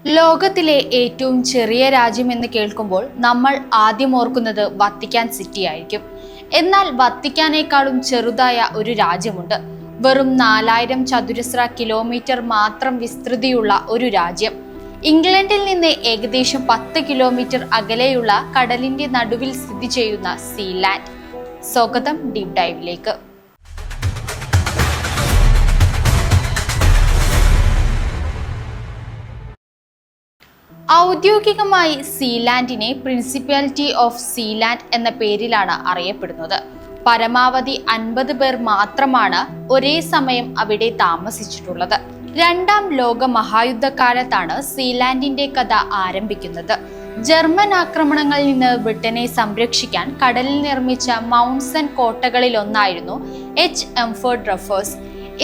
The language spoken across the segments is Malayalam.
ലോകത്തിലെ ഏറ്റവും ചെറിയ രാജ്യമെന്ന് കേൾക്കുമ്പോൾ നമ്മൾ ആദ്യം ഓർക്കുന്നത് വത്തിക്കാൻ സിറ്റി ആയിരിക്കും. എന്നാൽ വത്തിക്കാനേക്കാളും ചെറുതായ ഒരു രാജ്യമുണ്ട്. വെറും 4000 ചതുരശ്ര കിലോമീറ്റർ മാത്രം വിസ്തൃതിയുള്ള ഒരു രാജ്യം. ഇംഗ്ലണ്ടിൽ നിന്ന് ഏകദേശം 10 കിലോമീറ്റർ അകലെയുള്ള കടലിന്റെ നടുവിൽ സ്ഥിതി ചെയ്യുന്ന സീലാൻഡ്. സ്വാഗതം ഡീപ് ഡൈവിലേക്ക്. ഔദ്യോഗികമായി സീലാൻഡിനെ പ്രിൻസിപ്പാലിറ്റി ഓഫ് സീലാൻഡ് എന്ന പേരിലാണ് അറിയപ്പെടുന്നത്. പരമാവധി 50 പേർ മാത്രമാണ് ഒരേ സമയം അവിടെ താമസിച്ചിട്ടുള്ളത്. രണ്ടാം ലോക മഹായുദ്ധകാലത്താണ് സീലാൻഡിന്റെ കഥ ആരംഭിക്കുന്നത്. ജർമ്മൻ ആക്രമണങ്ങളിൽ നിന്ന് ബ്രിട്ടനെ സംരക്ഷിക്കാൻ കടലിൽ നിർമ്മിച്ച മൗണ്ട്സൺ കോട്ടകളിലൊന്നായിരുന്നു എംഫോർഡ് റഫേഴ്സ്.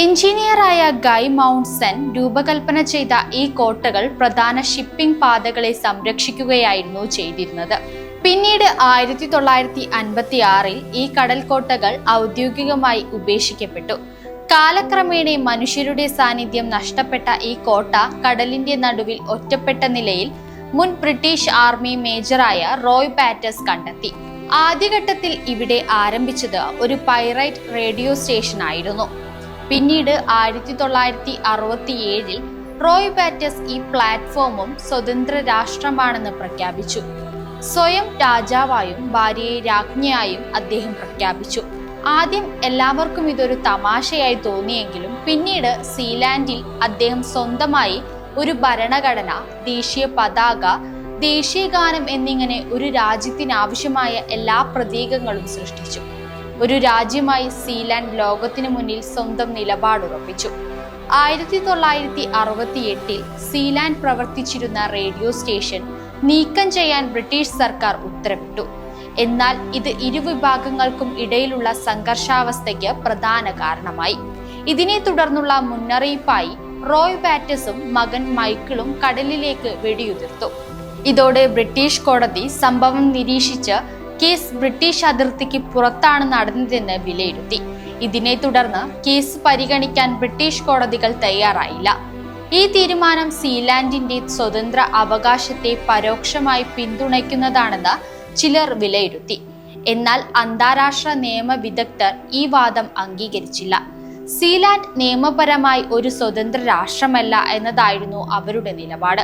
എഞ്ചിനീയറായ ഗൈ മൗണ്ട്സൺ രൂപകൽപ്പന ചെയ്ത ഈ കോട്ടകൾ പ്രധാന ഷിപ്പിംഗ് പാതകളെ സംരക്ഷിക്കുകയായിരുന്നു ചെയ്തിരുന്നത്. പിന്നീട് 1956 ഈ കടൽക്കോട്ടകൾ ഔദ്യോഗികമായി ഉപേക്ഷിക്കപ്പെട്ടു. കാലക്രമേണ മനുഷ്യരുടെ സാന്നിധ്യം നഷ്ടപ്പെട്ട ഈ കോട്ട കടലിന്റെ നടുവിൽ ഒറ്റപ്പെട്ട നിലയിൽ മുൻ ബ്രിട്ടീഷ് ആർമി മേജറായ റോയ് ബാറ്റസ് കണ്ടെത്തി. ആദ്യഘട്ടത്തിൽ ഇവിടെ ആരംഭിച്ചത് ഒരു പൈറേറ്റ് റേഡിയോ സ്റ്റേഷൻ ആയിരുന്നു. പിന്നീട് 1967 റോയ് ബാറ്റസ് ഈ പ്ലാറ്റ്ഫോമും സ്വതന്ത്ര രാഷ്ട്രമാണെന്ന് പ്രഖ്യാപിച്ചു. സ്വയം രാജാവായും ഭാര്യയെ രാജ്ഞിയായും അദ്ദേഹം പ്രഖ്യാപിച്ചു. ആദ്യം എല്ലാവർക്കും ഇതൊരു തമാശയായി തോന്നിയെങ്കിലും പിന്നീട് സീലാൻഡിൽ അദ്ദേഹം സ്വന്തമായി ഒരു ഭരണഘടന, ദേശീയ പതാക, ദേശീയ ഗാനം എന്നിങ്ങനെ ഒരു രാജ്യത്തിനാവശ്യമായ എല്ലാ പ്രതീകങ്ങളും സൃഷ്ടിച്ചു. ഒരു രാജ്യമായി സീലാൻഡ് ലോകത്തിനു മുന്നിൽ സ്വന്തം നിലപാടുറപ്പിച്ചു. 1968 സീലാൻഡ് പ്രവർത്തിച്ചിരുന്ന റേഡിയോ സ്റ്റേഷൻ നീക്കം ചെയ്യാൻ ബ്രിട്ടീഷ് സർക്കാർ ഉത്തരവിട്ടു. എന്നാൽ ഇത് ഇരുവിഭാഗങ്ങൾക്കും ഇടയിലുള്ള സംഘർഷാവസ്ഥയ്ക്ക് പ്രധാന കാരണമായി. ഇതിനെ തുടർന്നുള്ള മുന്നറിയിപ്പായി റോയ് ബാറ്റസും മകൻ മൈക്കിളും കടലിലേക്ക് വെടിയുതിർത്തു. ഇതോടെ ബ്രിട്ടീഷ് കോടതി സംഭവം നിരീക്ഷിച്ച് കേസ് ബ്രിട്ടീഷ് അതിർത്തിക്ക് പുറത്താണ് നടന്നതെന്ന് വിലയിരുത്തി. ഇതിനെ തുടർന്ന് കേസ് പരിഗണിക്കാൻ ബ്രിട്ടീഷ് കോടതികൾ തയ്യാറായില്ല. ഈ തീരുമാനം സീലാൻഡിന്റെ സ്വതന്ത്ര അവകാശത്തെ പരോക്ഷമായി പിന്തുണയ്ക്കുന്നതാണെന്ന് ചിലർ വിലയിരുത്തി. എന്നാൽ അന്താരാഷ്ട്ര നിയമ വിദഗ്ധർ ഈ വാദം അംഗീകരിച്ചില്ല. സീലാൻഡ് നിയമപരമായി ഒരു സ്വതന്ത്ര രാഷ്ട്രമല്ല എന്നതായിരുന്നു അവരുടെ നിലപാട്.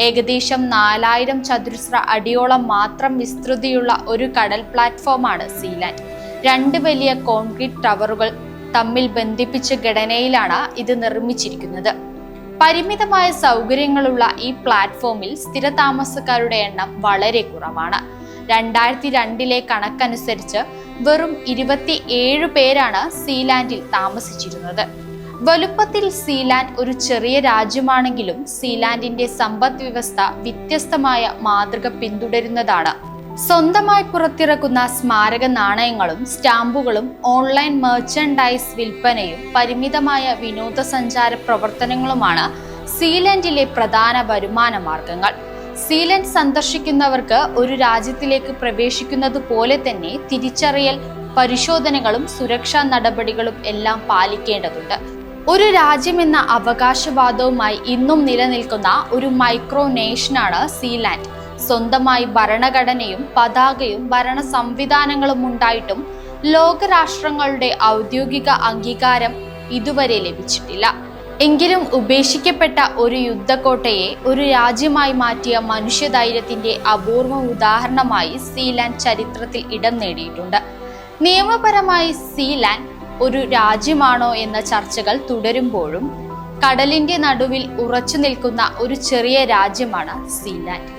ഏകദേശം 4000 ചതുരശ്ര അടിയോളം മാത്രം വിസ്തൃതിയുള്ള ഒരു കടൽ പ്ലാറ്റ്ഫോമാണ് സീലാൻഡ്. 2 വലിയ കോൺക്രീറ്റ് ടവറുകൾ തമ്മിൽ ബന്ധിപ്പിച്ച ഘടനയിലാണ് ഇത് നിർമ്മിച്ചിരിക്കുന്നത്. പരിമിതമായ സൗകര്യങ്ങളുള്ള ഈ പ്ലാറ്റ്ഫോമിൽ സ്ഥിരതാമസക്കാരുടെ എണ്ണം വളരെ കുറവാണ്. 2002 കണക്കനുസരിച്ച് വെറും 27 പേരാണ് സീലാൻഡിൽ താമസിച്ചിരുന്നത്. വലുപ്പത്തിൽ സീലാൻഡ് ഒരു ചെറിയ രാജ്യമാണെങ്കിലും സീലാൻഡിന്റെ സമ്പദ് വ്യവസ്ഥ വ്യത്യസ്തമായ മാതൃക പിന്തുടരുന്നതാണ്. സ്വന്തമായി പുറത്തിറക്കുന്ന സ്മാരക നാണയങ്ങളും സ്റ്റാമ്പുകളും ഓൺലൈൻ മെർച്ചൻഡൈസ് വിൽപ്പനയും പരിമിതമായ വിനോദസഞ്ചാര പ്രവർത്തനങ്ങളുമാണ് സീലാൻഡിലെ പ്രധാന വരുമാന മാർഗങ്ങൾ. സീലാൻഡ് സന്ദർശിക്കുന്നവർക്ക് ഒരു രാജ്യത്തിലേക്ക് പ്രവേശിക്കുന്നത് പോലെ തന്നെ തിരിച്ചറിയൽ പരിശോധനകളും സുരക്ഷാ നടപടികളും എല്ലാം പാലിക്കേണ്ടതുണ്ട്. ഒരു രാജ്യമെന്ന അവകാശവാദവുമായി ഇന്നും നിലനിൽക്കുന്ന ഒരു മൈക്രോ നേഷനാണ് സീലാൻഡ്. സ്വന്തമായി ഭരണഘടനയും പതാകയും ഭരണ സംവിധാനങ്ങളും ഉണ്ടായിട്ടും ലോകരാഷ്ട്രങ്ങളുടെ ഔദ്യോഗിക അംഗീകാരം ഇതുവരെ ലഭിച്ചിട്ടില്ല. എങ്കിലും ഉപേക്ഷിക്കപ്പെട്ട ഒരു യുദ്ധക്കോട്ടയെ ഒരു രാജ്യമായി മാറ്റിയ മനുഷ്യധൈര്യത്തിന്റെ അപൂർവ ഉദാഹരണമായി സീലാൻഡ് ചരിത്രത്തിൽ ഇടം നേടിയിട്ടുണ്ട്. നിയമപരമായി സീലാൻഡ് ഒരു രാജ്യമാണോ എന്ന ചർച്ചകൾ തുടരുമ്പോഴും കടലിന്റെ നടുവിൽ ഉറച്ചു നിൽക്കുന്ന ഒരു ചെറിയ രാജ്യമാണ് സീലാൻഡ്.